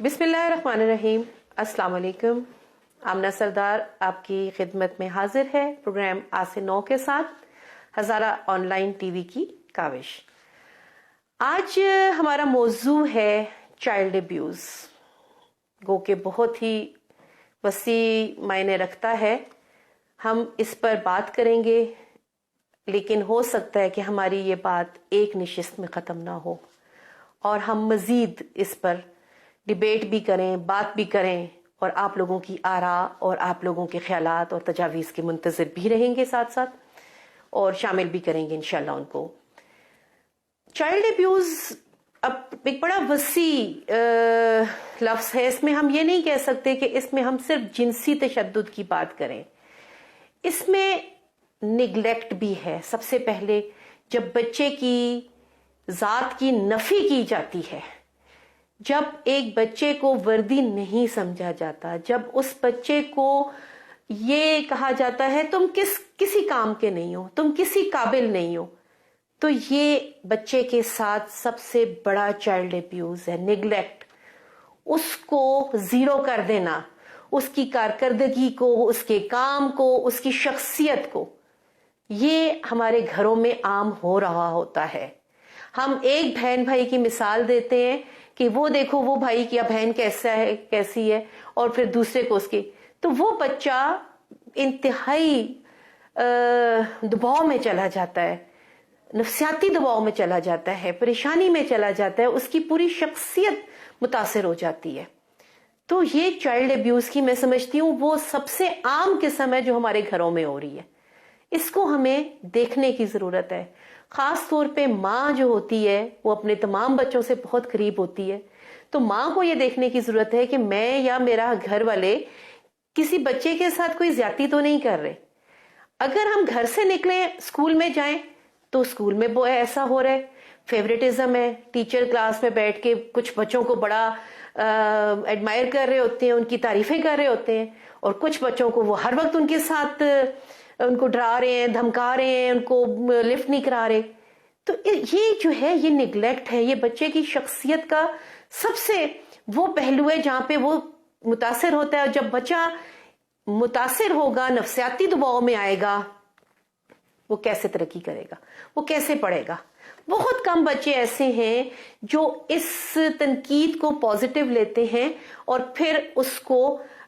بسم اللہ الرحمن الرحیم. السلام علیکم. آمنہ سردار آپ کی خدمت میں حاضر ہے پروگرام آج 9 کے ساتھ Hazara on line T V کی کاوش. آج ہمارا موضوع ہے چائلڈ ابیوز، گو کہ بہت ہی وسیع معنی رکھتا ہے. ہم اس پر بات کریں گے، لیکن ہو سکتا ہے کہ ہماری یہ بات ایک نشست میں ختم نہ ہو اور ہم مزید اس پر ڈیبیٹ بھی کریں، بات بھی کریں، اور آپ لوگوں کی آراء اور آپ لوگوں کے خیالات اور تجاویز کے منتظر بھی رہیں گے ساتھ ساتھ، اور شامل بھی کریں گے انشاءاللہ ان کو. چائلڈ ابیوز اب ایک بڑا وسیع لفظ ہے. اس میں ہم یہ نہیں کہہ سکتے کہ اس میں ہم صرف جنسی تشدد کی بات کریں. اس میں نگلیکٹ بھی ہے. سب سے پہلے جب بچے کی ذات کی نفی کی جاتی ہے، جب ایک بچے کو وردی نہیں سمجھا جاتا، جب اس بچے کو یہ کہا جاتا ہے تم کسی کام کے نہیں ہو، تم کسی قابل نہیں ہو، تو یہ بچے کے ساتھ سب سے بڑا چائلڈ ابیوز ہے. نگلیکٹ، اس کو زیرو کر دینا، اس کی کارکردگی کو، اس کے کام کو، اس کی شخصیت کو. یہ ہمارے گھروں میں عام ہو رہا ہوتا ہے. ہم ایک بہن بھائی کی مثال دیتے ہیں کہ وہ دیکھو وہ بھائی کی بہن کیسا ہے، کیسی ہے، اور پھر دوسرے کو اس کی، تو وہ بچہ انتہائی دباؤ میں چلا جاتا ہے، نفسیاتی دباؤ میں چلا جاتا ہے، پریشانی میں چلا جاتا ہے، اس کی پوری شخصیت متاثر ہو جاتی ہے. تو یہ چائلڈ ابیوز کی میں سمجھتی ہوں وہ سب سے عام قسم ہے جو ہمارے گھروں میں ہو رہی ہے. اس کو ہمیں دیکھنے کی ضرورت ہے. خاص طور پہ ماں جو ہوتی ہے وہ اپنے تمام بچوں سے بہت قریب ہوتی ہے، تو ماں کو یہ دیکھنے کی ضرورت ہے کہ میں یا میرا گھر والے کسی بچے کے ساتھ کوئی زیادتی تو نہیں کر رہے. اگر ہم گھر سے نکلیں اسکول میں جائیں تو اسکول میں وہ ایسا ہو رہا ہے، فیوریٹزم ہے. ٹیچر کلاس میں بیٹھ کے کچھ بچوں کو بڑا ایڈمائر کر رہے ہوتے ہیں، ان کی تعریفیں کر رہے ہوتے ہیں، اور کچھ بچوں کو وہ ہر وقت ان کے ساتھ ان کو ڈرا رہے ہیں، دھمکا رہے ہیں، ان کو لفٹ نہیں کرا رہے. تو یہ جو ہے یہ نگلیکٹ ہے. یہ بچے کی شخصیت کا سب سے وہ پہلو ہے جہاں پہ وہ متاثر ہوتا ہے. اور جب بچہ متاثر ہوگا، نفسیاتی دباؤ میں آئے گا، وہ کیسے ترقی کرے گا، وہ کیسے پڑھے گا. بہت کم بچے ایسے ہیں جو اس تنقید کو پازیٹیو لیتے ہیں اور پھر اس کو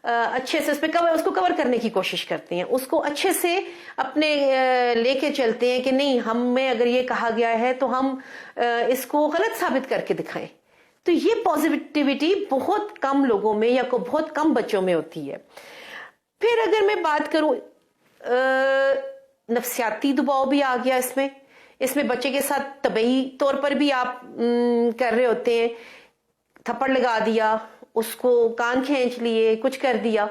اچھے سے اس کو کور کرنے کی کوشش کرتے ہیں، اس کو اچھے سے اپنے لے کے چلتے ہیں کہ نہیں، ہمیں اگر یہ کہا گیا ہے تو ہم اس کو غلط ثابت کر کے دکھائیں. تو یہ پازیٹیوٹی بہت کم لوگوں میں یا بہت کم بچوں میں ہوتی ہے. پھر اگر میں بات کروں، نفسیاتی دباؤ بھی آ گیا اس میں بچے کے ساتھ طبعی طور پر بھی آپ کر رہے ہوتے ہیں، تھپڑ لگا دیا، اس کو کان کھینچ لیے، کچھ کر دیا،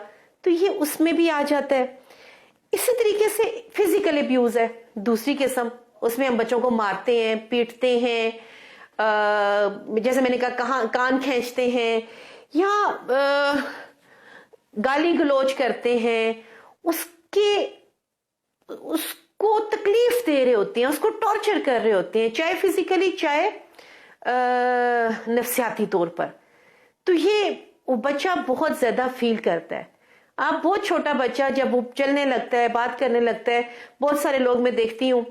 تو یہ اس میں بھی آ جاتا ہے. اسی طریقے سے فزیکل ابیوز ہے دوسری قسم. اس میں ہم بچوں کو مارتے ہیں، پیٹتے ہیں، جیسے میں نے کہا کان کھینچتے ہیں، یا گالی گلوچ کرتے ہیں، اس کو تکلیف دے رہے ہوتے ہیں، اس کو ٹارچر کر رہے ہوتے ہیں، چاہے فزیکلی چاہے نفسیاتی طور پر. تو یہ وہ بچہ بہت زیادہ فیل کرتا ہے. آپ بہت چھوٹا بچہ جب وہ چلنے لگتا ہے، بات کرنے لگتا ہے، بہت سارے لوگ میں دیکھتی ہوں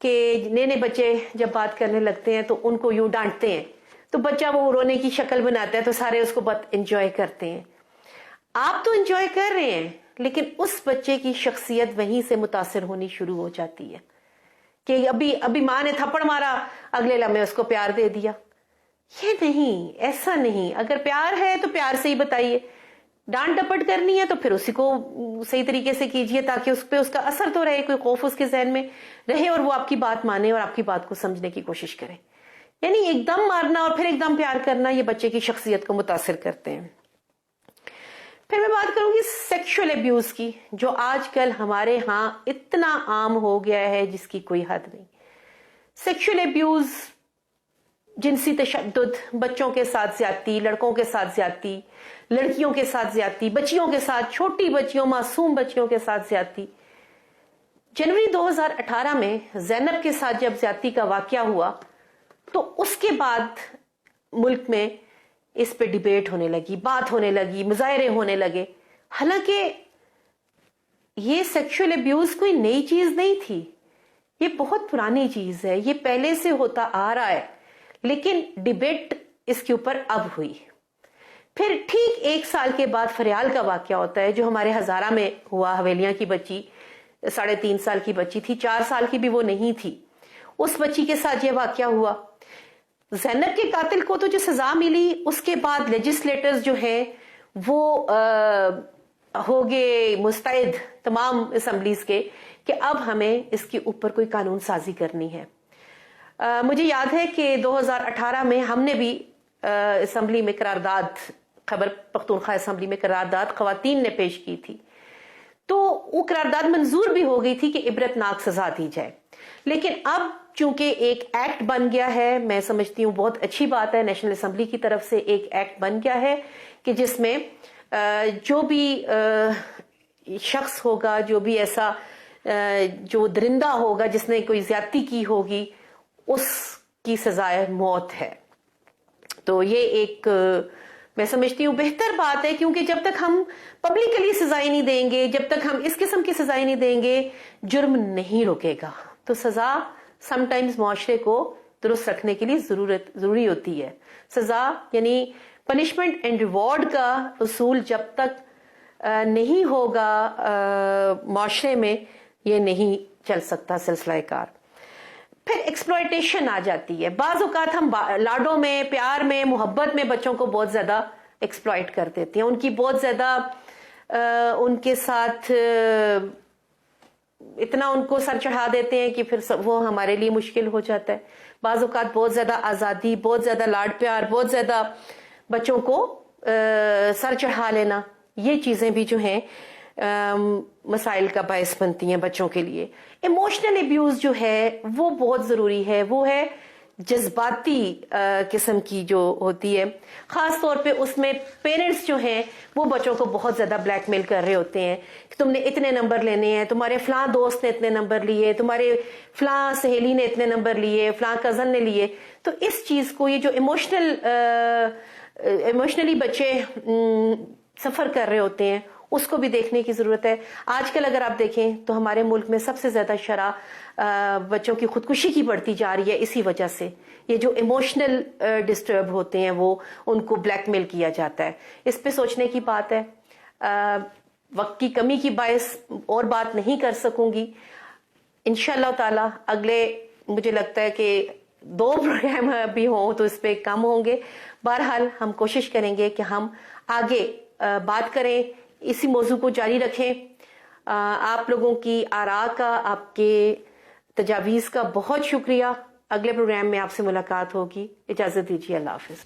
کہ نئے بچے جب بات کرنے لگتے ہیں تو ان کو یوں ڈانٹتے ہیں، تو بچہ وہ رونے کی شکل بناتا ہے، تو سارے اس کو بہت انجوائے کرتے ہیں. آپ تو انجوائے کر رہے ہیں، لیکن اس بچے کی شخصیت وہیں سے متاثر ہونی شروع ہو جاتی ہے کہ ابھی ماں نے تھپڑ مارا، اگلے لمحے اس کو پیار دے دیا. یہ نہیں، ایسا نہیں. اگر پیار ہے تو پیار سے ہی بتائیے. ڈانٹ ڈپٹ کرنی ہے تو پھر اسی کو صحیح طریقے سے کیجئے تاکہ اس پہ اس کا اثر تو رہے، کوئی خوف اس کے ذہن میں رہے اور وہ آپ کی بات مانے اور آپ کی بات کو سمجھنے کی کوشش کرے. یعنی ایک دم مارنا اور پھر ایک دم پیار کرنا یہ بچے کی شخصیت کو متاثر کرتے ہیں. پھر میں بات کروں گی سیکشول ابیوز کی، جو آج کل ہمارے ہاں اتنا عام ہو گیا ہے جس کی کوئی حد نہیں. سیکشول ابیوز، جنسی تشدد، بچوں کے ساتھ زیادتی، لڑکوں کے ساتھ زیادتی، لڑکیوں کے ساتھ زیادتی، بچیوں کے ساتھ، چھوٹی بچیوں، معصوم بچیوں کے ساتھ زیادتی. جنوری 2018 میں زینب کے ساتھ جب زیادتی کا واقعہ ہوا تو اس کے بعد ملک میں اس پہ ڈیبیٹ ہونے لگی, بات ہونے لگی, مظاہرے ہونے لگے. حالانکہ یہ سیکشول ابیوز کوئی نئی چیز نہیں تھی, یہ بہت پرانی چیز ہے, یہ پہلے سے ہوتا آ رہا ہے, لیکن ڈیبیٹ اس کے اوپر اب ہوئی. پھر ٹھیک 1 سال کے بعد فریال کا واقعہ ہوتا ہے, جو ہمارے ہزارہ میں ہوا. حویلیاں کی بچی 3.5 سال کی بچی تھی, 4 سال کی بھی وہ نہیں تھی. اس بچی کے ساتھ یہ واقعہ ہوا. زینب کے قاتل کو تو جو سزا ملی, اس کے بعد لیجسلیٹرز جو ہیں وہ ہو گئے مستعد تمام اسمبلیز کے کہ اب ہمیں اس کے اوپر کوئی قانون سازی کرنی ہے. مجھے یاد ہے کہ 2018 میں ہم نے بھی اسمبلی میں قرارداد, خیبر پختونخوا اسمبلی میں قرارداد خواتین نے پیش کی تھی, تو وہ قرارداد منظور بھی ہو گئی تھی کہ عبرت ناک سزا دی جائے. لیکن اب چونکہ ایک ایکٹ بن گیا ہے, میں سمجھتی ہوں بہت اچھی بات ہے, نیشنل اسمبلی کی طرف سے ایک ایکٹ بن گیا ہے کہ جس میں جو بھی شخص ہوگا, جو بھی ایسا جو درندہ ہوگا جس نے کوئی زیادتی کی ہوگی, اس کی سزائے موت ہے. تو یہ ایک میں سمجھتی ہوں بہتر بات ہے, کیونکہ جب تک ہم پبلکلی سزائیں نہیں دیں گے, جب تک ہم اس قسم کی سزائیں نہیں دیں گے, جرم نہیں رکے گا. تو سزا سم ٹائمز معاشرے کو درست رکھنے کے لیے ضروری ہوتی ہے. سزا یعنی پنشمنٹ اینڈ ریوارڈ کا اصول جب تک نہیں ہوگا معاشرے میں, یہ نہیں چل سکتا سلسلہ کار. پھر ایکسپلائٹیشن آ جاتی ہے. بعض اوقات ہم لاڈوں میں, پیار میں, محبت میں بچوں کو بہت زیادہ ایکسپلائٹ کر دیتے ہیں, ان کی بہت زیادہ ان کے ساتھ اتنا ان کو سر چڑھا دیتے ہیں کہ پھر وہ ہمارے لیے مشکل ہو جاتا ہے. بعض اوقات بہت زیادہ آزادی, بہت زیادہ لاڈ پیار, بہت زیادہ بچوں کو سر چڑھا لینا, یہ چیزیں بھی جو ہیں مسائل کا باعث بنتی ہیں بچوں کے لیے. ایموشنل ابیوز جو ہے وہ بہت ضروری ہے, وہ ہے جذباتی قسم کی جو ہوتی ہے, خاص طور پہ اس میں پیرنٹس جو ہیں وہ بچوں کو بہت زیادہ بلیک میل کر رہے ہوتے ہیں کہ تم نے اتنے نمبر لینے ہیں, تمہارے فلاں دوست نے اتنے نمبر لیے, تمہارے فلاں سہیلی نے اتنے نمبر لیے, فلاں کزن نے لیے. تو اس چیز کو, یہ جو ایموشنلی بچے سفر کر رہے ہوتے ہیں, اس کو بھی دیکھنے کی ضرورت ہے. آج کل اگر آپ دیکھیں تو ہمارے ملک میں سب سے زیادہ شرح بچوں کی خودکشی کی بڑھتی جا رہی ہے اسی وجہ سے. یہ جو ایموشنل ڈسٹرب ہوتے ہیں وہ ان کو بلیک میل کیا جاتا ہے. اس پہ سوچنے کی بات ہے. وقت کی کمی کی باعث اور بات نہیں کر سکوں گی. انشاءاللہ تعالی اگلے مجھے لگتا ہے کہ 2 پروگرام بھی ہوں تو اس پہ کم ہوں گے. بہرحال ہم کوشش کریں گے کہ ہم آگے بات کریں, اسی موضوع کو جاری رکھیں. آپ لوگوں کی آراء کا, آپ کے تجاویز کا بہت شکریہ. اگلے پروگرام میں آپ سے ملاقات ہوگی. اجازت دیجیے, اللہ حافظ.